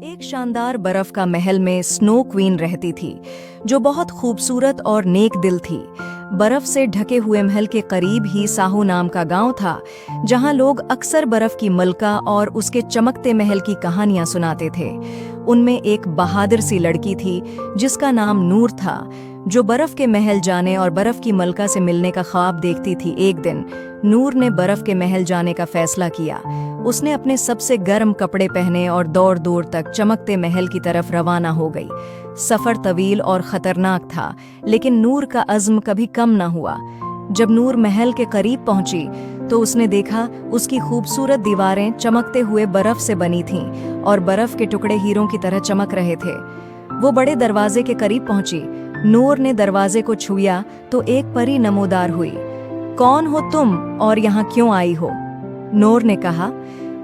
एक शानदार बर्फ का महल में स्नो क्वीन रहती थी, जो बहुत खूबसूरत और नेक दिल थी। बर्फ से ढके हुए महल के करीब ही साहू नाम का गांव था, जहां लोग अक्सर बर्फ की मलका और उसके चमकते महल की कहानियां सुनाते थे। उनमें एक बहादुर सी लड़की थी, जिसका नाम नूर था, जो बर्फ के महल जाने और बर्फ की मलका से मिलने का ख्वाब देखती थी। एक दिन नूर ने बर्फ के महल जाने का फैसला किया। उसने अपने सबसे गर्म कपड़े पहने और दौड़ दौड़ तक चमकते महल की तरफ रवाना हो गई। सफर तवील और खतरनाक था, लेकिन नूर का अज़्म कभी कम न हुआ। जब नूर महल के करीब पहुंची तो उसने देखा उसकी खूबसूरत दीवारें चमकते हुए बर्फ से बनी थीं और बर्फ के टुकड़े हीरों की तरह चमक रहे थे। वो बड़े दरवाजे के करीब पहुंची। नूर ने दरवाजे को छुआ तो एक परी नमोदार हुई। कौन हो तुम और यहाँ क्यों आई हो? नूर ने कहा,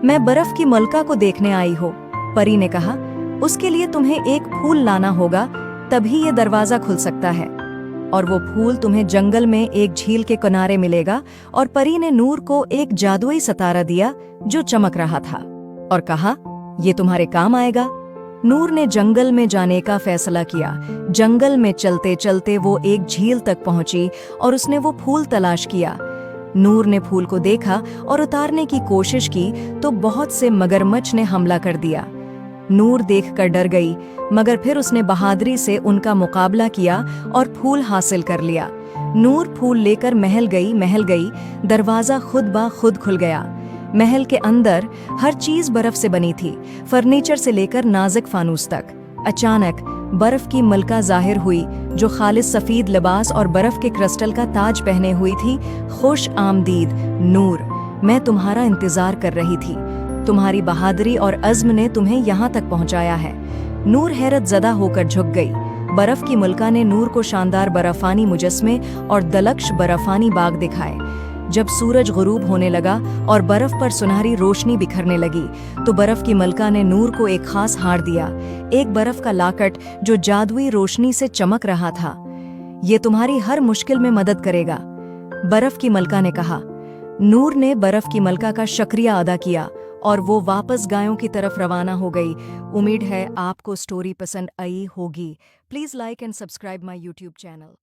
मैं बर्फ की मलका को देखने आई हो। परी ने कहा, उसके लिए तुम्हें एक फूल लाना होगा, तभी ये दरवाजा खुल सकता है। और वो फूल तुम्हें जंगल में एक झील के किनारे मिलेगा। और परी ने नूर को एक जादुई सितारा दिया जो चमक रहा था और कहा, ये तुम्हारे काम आएगा। नूर ने जंगल में जाने का फैसला किया। जंगल में चलते चलते वो एक झील तक पहुंची और उसने वो फूल तलाश किया। नूर ने फूल को देखा और उतारने की कोशिश की तो बहुत से मगरमच्छ ने हमला कर दिया। नूर देखकर डर गई, मगर फिर उसने बहादुरी से उनका मुकाबला किया और फूल हासिल कर लिया। नूर फूल लेकर महल गई। दरवाजा खुद ब खुद खुल गया। महल के अंदर हर चीज बर्फ से बनी थी, फर्नीचर से लेकर नाजुक फानूस तक। अचानक बर्फ की मलका जाहिर हुई, जो खालिस सफेद लिबास और बर्फ के क्रिस्टल का ताज पहने हुई थी। खुश आमदीद नूर, मैं तुम्हारा इंतजार कर रही थी। तुम्हारी बहादुरी और अज़्म ने तुम्हें यहाँ तक पहुँचाया है। नूर हैरत ज़दा होकर झुक गई। बर्फ की मलका ने नूर को शानदार बर्फानी मुजस्मे और दलक्ष बर्फानी बाग दिखाए। जब सूरज गुरूब होने लगा और बर्फ पर सुनहरी रोशनी बिखरने लगी, तो बर्फ की मलका ने नूर को एक खास हार दिया, एक बर्फ का लाकट जो जादुई रोशनी से चमक रहा था। ये तुम्हारी हर मुश्किल में मदद करेगा, बर्फ की मलका ने कहा। नूर ने बर्फ की मलका का शुक्रिया अदा किया और वो वापस गायों की तरफ रवाना हो गई। उम्मीद है आपको स्टोरी पसंद आई होगी। Please like and subscribe my YouTube channel.